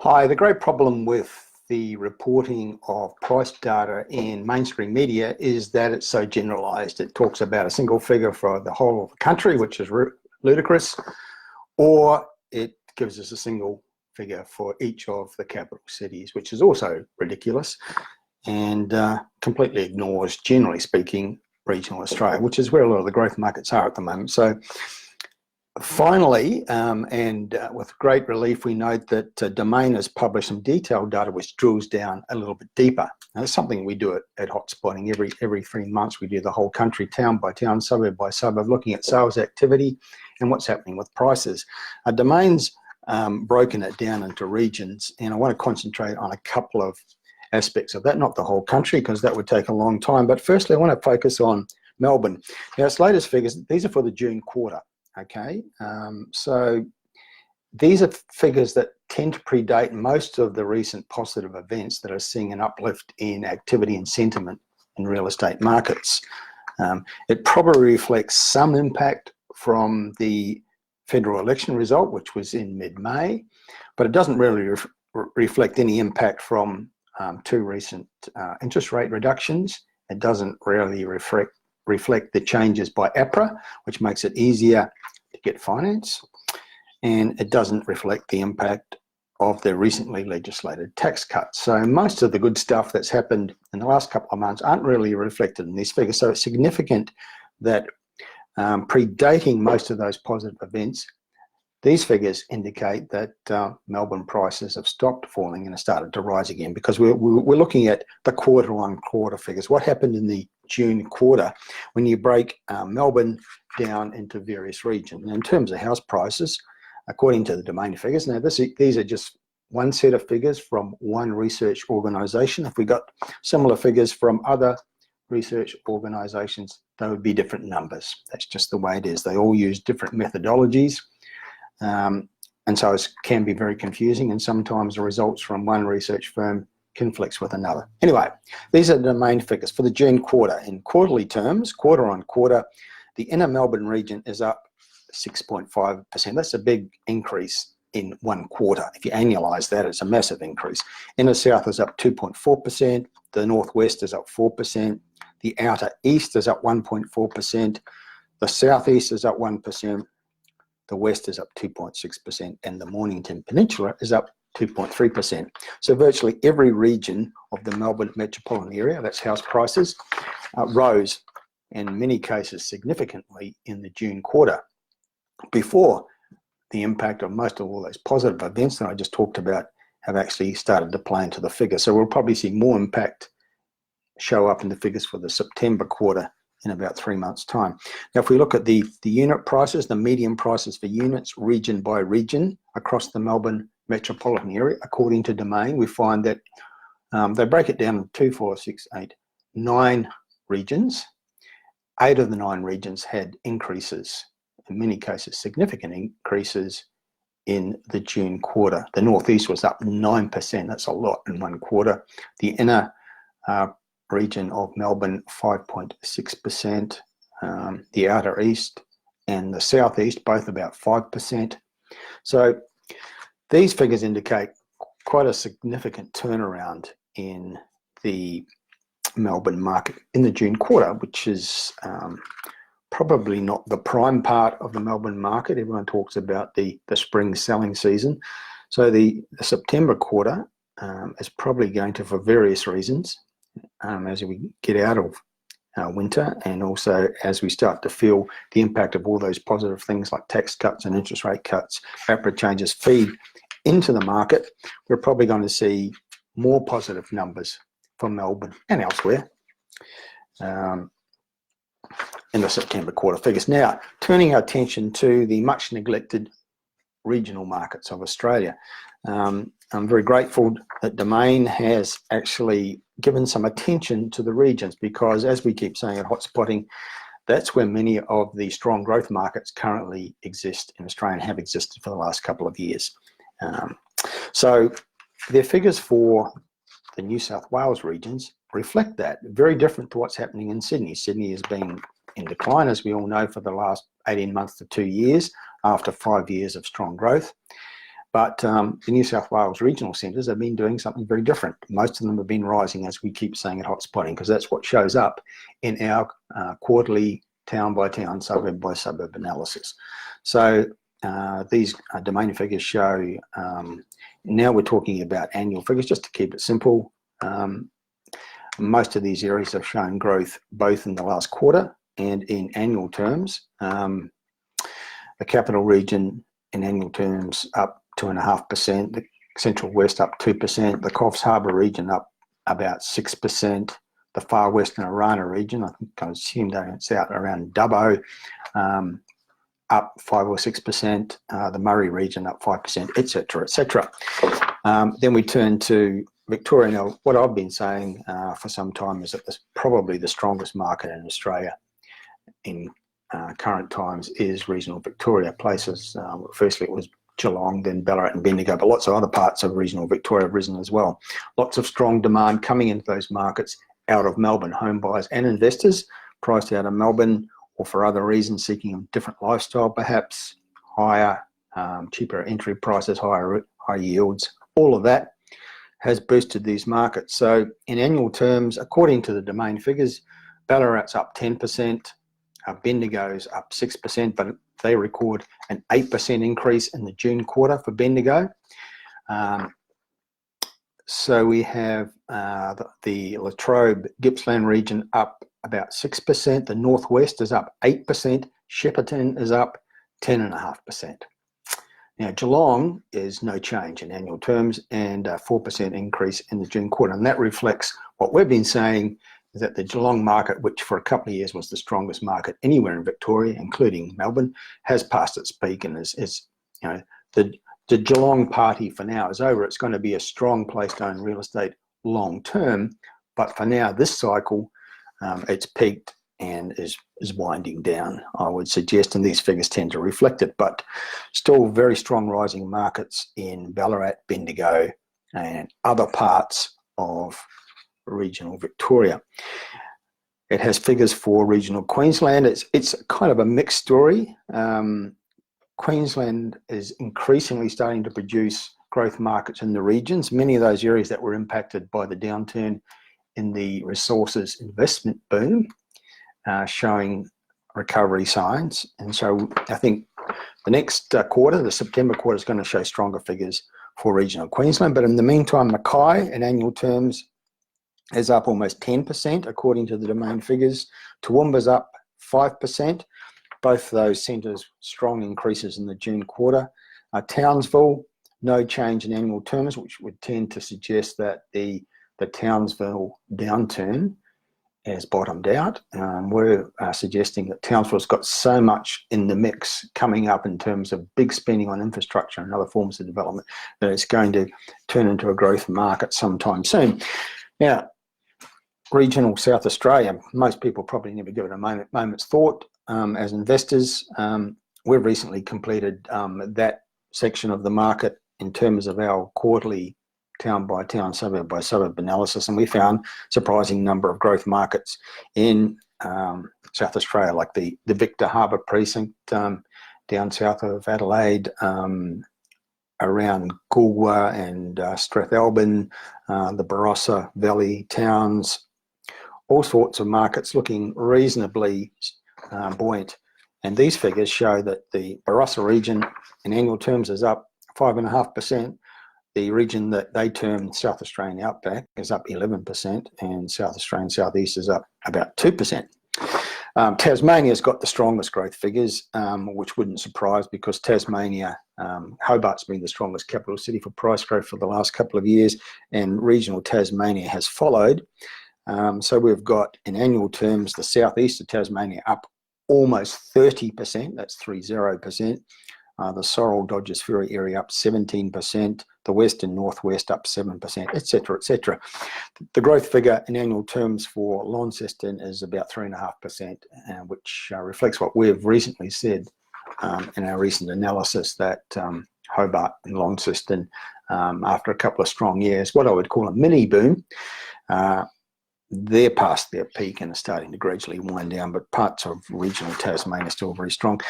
Hi, the great problem with the reporting of price data in mainstream media is that it's so generalized. It talks about a single figure for the whole of the country, which is ludicrous, or it gives us a single figure for each of the capital cities, which is also ridiculous, and completely ignores, generally speaking, regional Australia, which is where a lot of the growth markets are at the moment. So finally, with great relief, we note that Domain has published some detailed data which drills down a little bit deeper. Now, it's something we do at Hotspotting every 3 months. We do the whole country, town by town, suburb by suburb, looking at sales activity and what's happening with prices. Domain's broken it down into regions, and I want to concentrate on a couple of aspects of that, not the whole country, because that would take a long time. But firstly, I want to focus on Melbourne. Now, its latest figures, these are for the June quarter. Okay, so these are figures that tend to predate most of the recent positive events that are seeing an uplift in activity and sentiment in real estate markets. It probably reflects some impact from the federal election result, which was in mid-May, but it doesn't really reflect any impact from two recent interest rate reductions. It doesn't really reflect the changes by APRA, which makes it easier to get finance, and it doesn't reflect the impact of the recently legislated tax cuts. So most of the good stuff that's happened in the last couple of months aren't really reflected in these figures. So it's significant that predating most of those positive events, these figures indicate that Melbourne prices have stopped falling and have started to rise again, because we're looking at the quarter-on-quarter figures. What happened in the June quarter when you break Melbourne down into various regions? And in terms of house prices, according to the Domain figures, now these are just one set of figures from one research organisation. If we got similar figures from other research organisations, they would be different numbers. That's just the way it is. They all use different methodologies. And so it can be very confusing, and sometimes the results from one research firm conflicts with another. Anyway, these are the main figures for the June quarter. In quarterly terms, quarter on quarter, the inner Melbourne region is up 6.5%. That's a big increase in one quarter. If you annualise that, it's a massive increase. Inner south is up 2.4%. The northwest is up 4%. The outer east is up 1.4%. The southeast is up 1%. The west is up 2.6%, and the Mornington Peninsula is up 2.3%. So virtually every region of the Melbourne metropolitan area, that's house prices, rose, in many cases significantly, in the June quarter, before the impact of most of all those positive events that I just talked about have actually started to play into the figure. So we'll probably see more impact show up in the figures for the September quarter in about 3 months' time. Now, if we look at the unit prices, the median prices for units region by region across the Melbourne metropolitan area, according to Domain, we find that they break it down in 2, 4, 6, 8, 9 regions. 8 of the 9 regions had increases, in many cases significant increases, in the June quarter. The northeast was up 9%. That's a lot in one quarter. The inner region of Melbourne, 5.6%, the outer east and the southeast both about 5%. So these figures indicate quite a significant turnaround in the Melbourne market in the June quarter, which is probably not the prime part of the Melbourne market. Everyone talks about the spring selling season. So the September quarter is probably going to, for various reasons, as we get out of winter, and also as we start to feel the impact of all those positive things like tax cuts and interest rate cuts, APRA changes feed into the market, we're probably going to see more positive numbers for Melbourne and elsewhere in the September quarter figures. Now, turning our attention to the much neglected regional markets of Australia. I'm very grateful that Domain has actually given some attention to the regions, because as we keep saying at Hotspotting, that's where many of the strong growth markets currently exist in Australia and have existed for the last couple of years. So their figures for the New South Wales regions reflect that. Very different to what's happening in Sydney. Sydney has been in decline, as we all know, for the last 18 months to 2 years after 5 years of strong growth. But the New South Wales regional centres have been doing something very different. Most of them have been rising, as we keep saying at Hotspotting, because that's what shows up in our quarterly town by town, suburb by suburb analysis. So these domain figures show, now we're talking about annual figures, just to keep it simple. Most of these areas have shown growth both in the last quarter and in annual terms. The capital region in annual terms up 2.5%, the Central West up 2%, the Coffs Harbour region up about 6%, the Far Western Arana region, I think I assume that it's out around Dubbo, up 5 or 6%, the Murray region up 5%, etc., etc. Then we turn to Victoria. Now, what I've been saying for some time is that this probably the strongest market in Australia in current times is regional Victoria. Places, firstly it was Geelong, then Ballarat and Bendigo, but lots of other parts of regional Victoria have risen as well. Lots of strong demand coming into those markets out of Melbourne, home buyers and investors priced out of Melbourne, or for other reasons seeking a different lifestyle, perhaps higher, cheaper entry prices, higher yields. All of that has boosted these markets. So in annual terms, according to the domain figures, Ballarat's up 10%, Bendigo's up 6%, but they record an 8% increase in the June quarter for Bendigo. So we have the Latrobe Gippsland region up about 6%, the Northwest is up 8%, Shepparton is up 10.5%. Now Geelong is no change in annual terms and a 4% increase in the June quarter, and that reflects what we've been saying, is that the Geelong market, which for a couple of years was the strongest market anywhere in Victoria, including Melbourne, has passed its peak and is you know, the Geelong party for now is over. It's going to be a strong place to own real estate long term, but for now, this cycle, it's peaked and is winding down, I would suggest, and these figures tend to reflect it, but still very strong rising markets in Ballarat, Bendigo, and other parts of regional Victoria. It has figures for regional Queensland. It's kind of a mixed story. Queensland is increasingly starting to produce growth markets in the regions. Many of those areas that were impacted by the downturn in the resources investment boom showing recovery signs. And so I think the next quarter, the September quarter, is going to show stronger figures for regional Queensland. But in the meantime, Mackay in annual terms is up almost 10% according to the domain figures. Toowoomba's up 5%. Both those centres strong increases in the June quarter. Townsville, no change in annual terms, which would tend to suggest that the Townsville downturn has bottomed out. We're suggesting that Townsville's got so much in the mix coming up in terms of big spending on infrastructure and other forms of development that it's going to turn into a growth market sometime soon. Now, regional South Australia, most people probably never give it a moment's thought. As investors, we've recently completed that section of the market in terms of our quarterly town by town, suburb by suburb analysis, and we found a surprising number of growth markets in South Australia, like the Victor Harbour precinct down south of Adelaide, around Goolwa and Strathalbyn, the Barossa Valley towns, all sorts of markets looking reasonably buoyant. And these figures show that the Barossa region in annual terms is up 5.5%. The region that they term South Australian Outback is up 11%, and South Australian Southeast is up about 2%. Tasmania's got the strongest growth figures, which wouldn't surprise, because Tasmania, Hobart's been the strongest capital city for price growth for the last couple of years, and regional Tasmania has followed. So we've got, in annual terms, the southeast of Tasmania up almost 30%, that's 30%. The Sorrel Dodgers Ferry area up 17%, the west and northwest up 7%, etc., etc. The growth figure in annual terms for Launceston is about 3.5%, which reflects what we've recently said in our recent analysis, that Hobart and Launceston, after a couple of strong years, what I would call a mini boom, they're past their peak and are starting to gradually wind down, but parts of regional Tasmania are still very strong.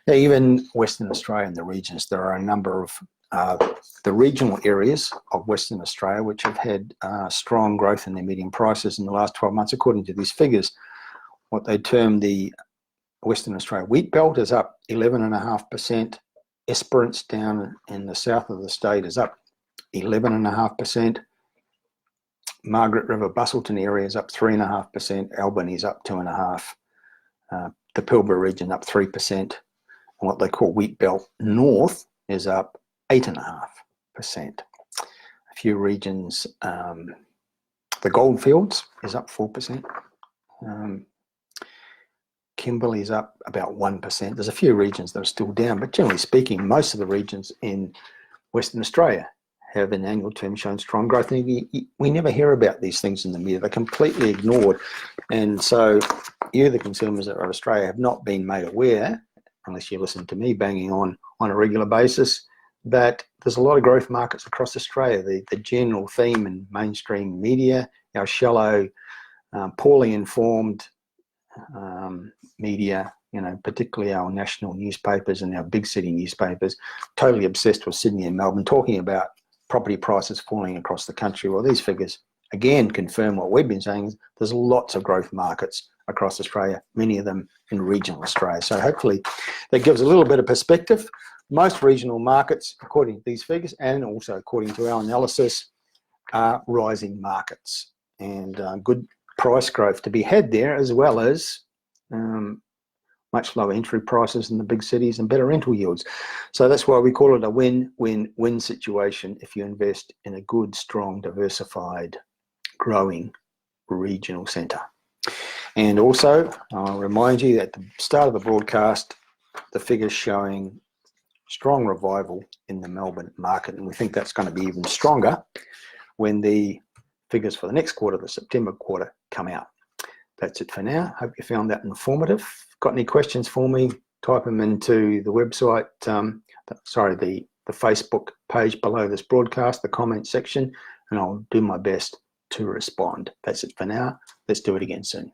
Even Western Australia and the regions, there are a number of the regional areas of Western Australia, which have had strong growth in their median prices in the last 12 months, according to these figures. What they term the Western Australia wheat belt is up 11.5%. Esperance down in the south of the state is up 11.5%. Margaret River Busselton area is up 3.5%. Albany is up 2.5%. The Pilbara region up 3%. And what they call wheat belt north is up 8.5%. A few regions, the Goldfields is up 4%. Kimberley's up about 1%. There's a few regions that are still down, but generally speaking, most of the regions in Western Australia have in annual terms shown strong growth. And we never hear about these things in the media. They're completely ignored. And so you, the consumers of Australia, have not been made aware, unless you listen to me banging on a regular basis, that there's a lot of growth markets across Australia. The general theme in mainstream media, our shallow, poorly informed media, particularly our national newspapers and our big city newspapers, totally obsessed with Sydney and Melbourne, talking about property prices falling across the country. Well, these figures again confirm what we've been saying. There's lots of growth markets across Australia, many of them in regional Australia. So hopefully that gives a little bit of perspective. Most regional markets, according to these figures, and also according to our analysis, are rising markets, and good price growth to be had there, as well as much lower entry prices in the big cities and better rental yields. So that's why we call it a win-win-win situation if you invest in a good, strong, diversified, growing regional centre. And also, I'll remind you at the start of the broadcast, the figures showing strong revival in the Melbourne market, and we think that's going to be even stronger when the figures for the next quarter, the September quarter, come out. That's it for now. Hope you found that informative. Got any questions for me, type them into the website, the Facebook page below this broadcast, the comment section, and I'll do my best to respond. That's it for now. Let's do it again soon.